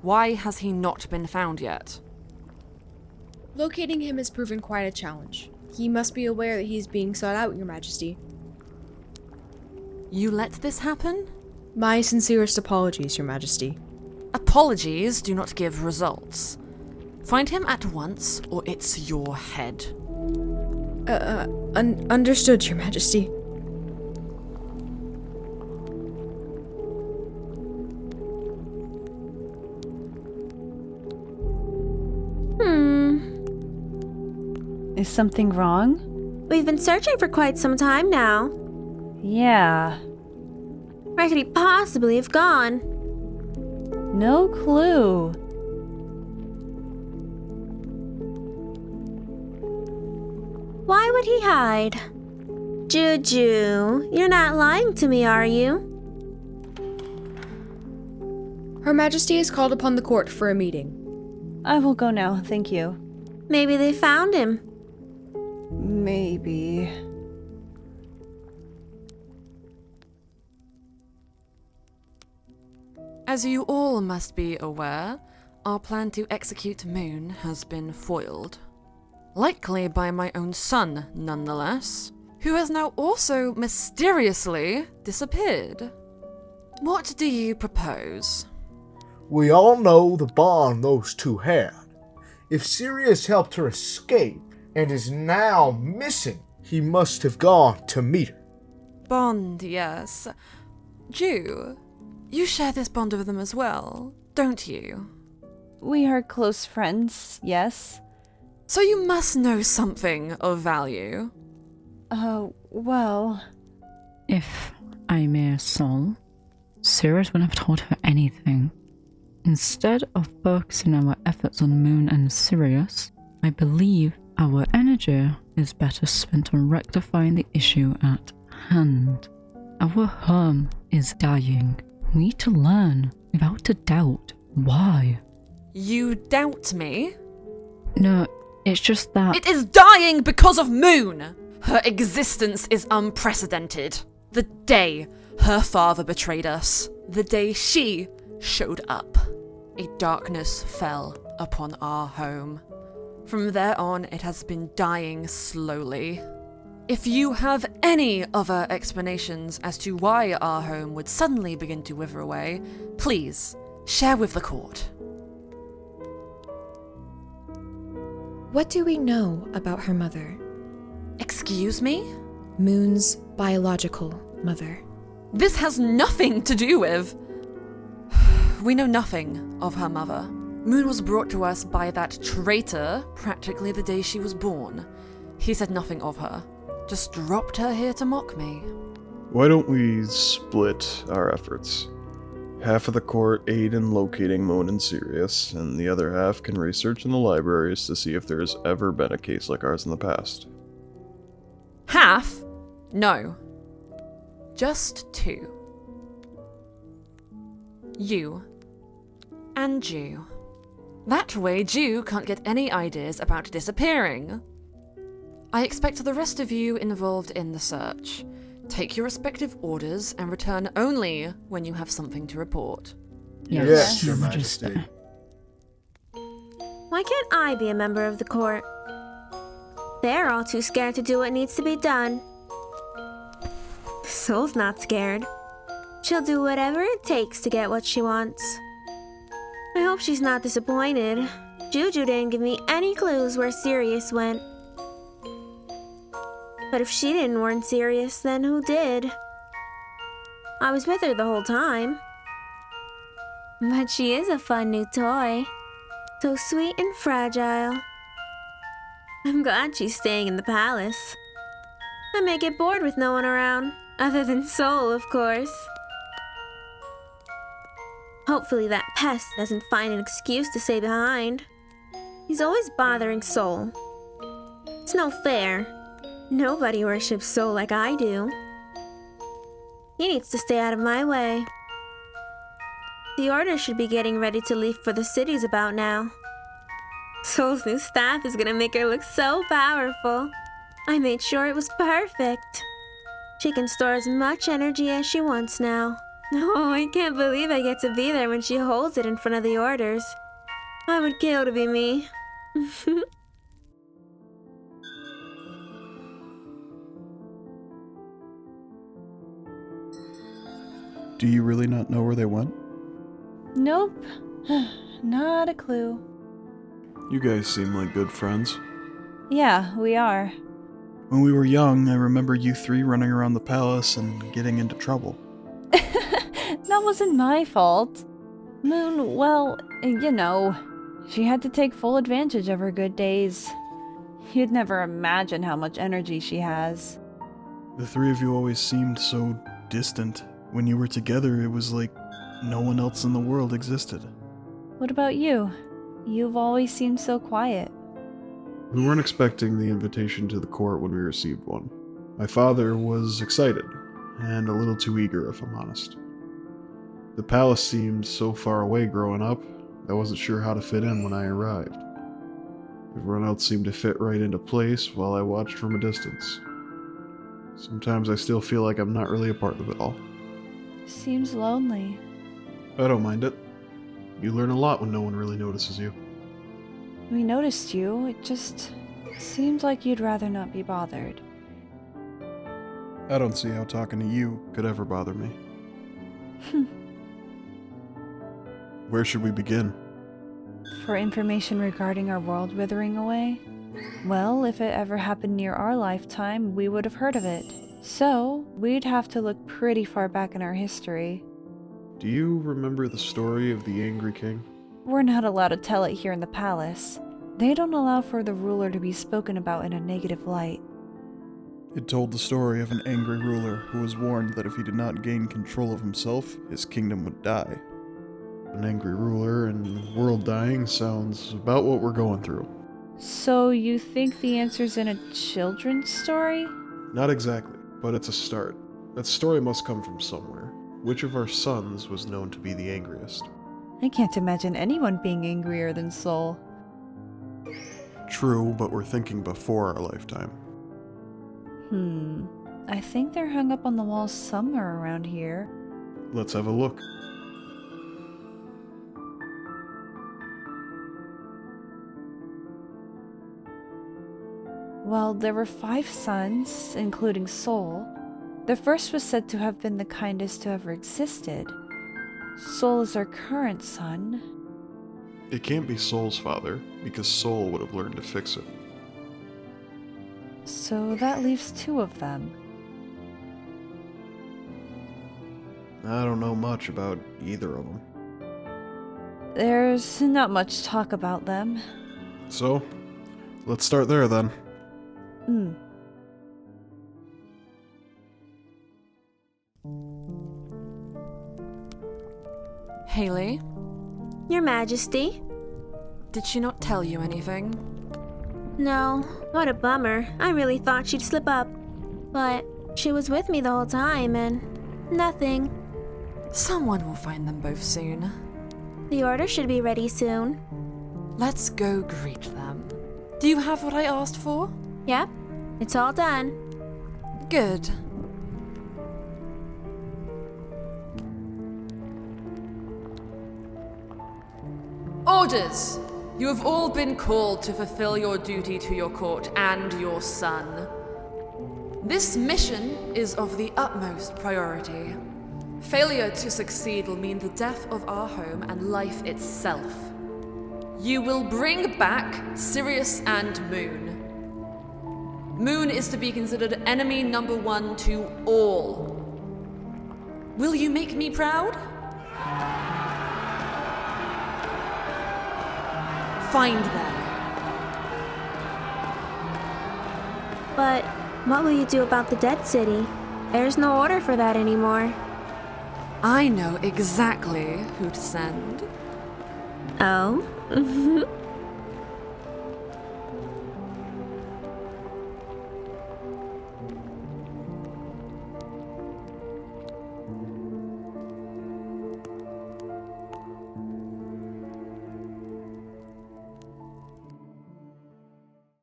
Why has he not been found yet? Locating him has proven quite a challenge. He must be aware that he is being sought out, Your Majesty. You let this happen? My sincerest apologies, Your Majesty. Apologies do not give results. Find him at once, or it's your head. Understood, Your Majesty. Is something wrong? We've been searching for quite some time now. Yeah. Where could he possibly have gone? No clue. Why would he hide? Juju, you're not lying to me, are you? Her Majesty has called upon the court for a meeting. I will go now, thank you. Maybe they found him. Maybe. As you all must be aware, our plan to execute Moon has been foiled. Likely by my own son, nonetheless, who has now also mysteriously disappeared. What do you propose? We all know the bond those two had. If Sirius helped her escape and is now missing, he must have gone to meet her. Bond, yes. Jew, you share this bond with them as well, don't you? We are close friends, yes. So you must know something of value. Well... If I may Sol, Sirius wouldn't have told her anything. Instead of focusing our efforts on Moon and Sirius, I believe our energy is better spent on rectifying the issue at hand. Our home is dying. We need to learn, without a doubt, why. You doubt me? No, it's just that... It is dying because of Moon! Her existence is unprecedented. The day her father betrayed us. The day she showed up. A darkness fell upon our home. From there on, it has been dying slowly. If you have any other explanations as to why our home would suddenly begin to wither away, please share with the court. What do we know about her mother? Excuse me? Moon's biological mother. This has nothing to do with... We know nothing of her mother. Moon was brought to us by that traitor practically the day she was born. He said nothing of her. Just dropped her here to mock me. Why don't we split our efforts? Half of the court aid in locating Moon and Sirius, and the other half can research in the libraries to see if there has ever been a case like ours in the past. Half? No. Just two. You. And Jew. That way Jew can't get any ideas about disappearing. I expect the rest of you involved in the search. Take your respective orders and return only when you have something to report. Yes, Your Majesty. Why can't I be a member of the court? They're all too scared to do what needs to be done. Sol's not scared. She'll do whatever it takes to get what she wants. I hope she's not disappointed. Juju didn't give me any clues where Sirius went. But if she didn't warn Sirius, then who did? I was with her the whole time. But she is a fun new toy. So sweet and fragile. I'm glad she's staying in the palace. I may get bored with no one around, other than Sol, of course. Hopefully that pest doesn't find an excuse to stay behind. He's always bothering Sol. It's no fair. Nobody worships Sol like I do. He needs to stay out of my way. The Order should be getting ready to leave for the cities about now. Sol's new staff is gonna make her look so powerful. I made sure it was perfect. She can store as much energy as she wants now. Oh, I can't believe I get to be there when she holds it in front of the orders. I would kill to be me. Do you really not know where they went? Nope. Not a clue. You guys seem like good friends. Yeah, we are. When we were young, I remember you three running around the palace and getting into trouble. That wasn't my fault. Moon, well, you know, she had to take full advantage of her good days. You'd never imagine how much energy she has. The three of you always seemed so distant. When you were together, it was like no one else in the world existed. What about you? You've always seemed so quiet. We weren't expecting the invitation to the court when we received one. My father was excited, and a little too eager, if I'm honest. The palace seemed so far away growing up, I wasn't sure how to fit in when I arrived. Everyone else seemed to fit right into place while I watched from a distance. Sometimes I still feel like I'm not really a part of it all. Seems lonely. I don't mind it. You learn a lot when no one really notices you. We noticed you, it just seemed like you'd rather not be bothered. I don't see how talking to you could ever bother me. Where should we begin? For information regarding our world withering away? Well, if it ever happened near our lifetime, we would have heard of it. So, we'd have to look pretty far back in our history. Do you remember the story of the Angry King? We're not allowed to tell it here in the palace. They don't allow for the ruler to be spoken about in a negative light. It told the story of an angry ruler who was warned that if he did not gain control of himself, his kingdom would die. An angry ruler and world dying sounds about what we're going through. So you think the answer's in a children's story? Not exactly, but it's a start. That story must come from somewhere. Which of our sons was known to be the angriest? I can't imagine anyone being angrier than Sol. True, but we're thinking before our lifetime. I think they're hung up on the walls somewhere around here. Let's have a look. Well, there were 5 sons, including Sol. The first was said to have been the kindest to ever existed. Sol is our current son. It can't be Sol's father, because Sol would have learned to fix it. So that leaves 2 of them. I don't know much about either of them. There's not much talk about them. So, let's start there then. Haley, Your Majesty? did she not tell you anything? No, what a bummer. I really thought she'd slip up. But she was with me the whole time and nothing. Someone will find them both soon. The order should be ready soon. Let's go greet them. Do you have what I asked for? Yep, it's all done. Good. Orders! You have all been called to fulfill your duty to your court and your son. This mission is of the utmost priority. Failure to succeed will mean the death of our home and life itself. You will bring back Sirius and Moon. Moon is to be considered enemy number 1 to all. Will you make me proud? Find them. But what will you do about the Dead City? There's no order for that anymore. I know exactly who to send. Oh?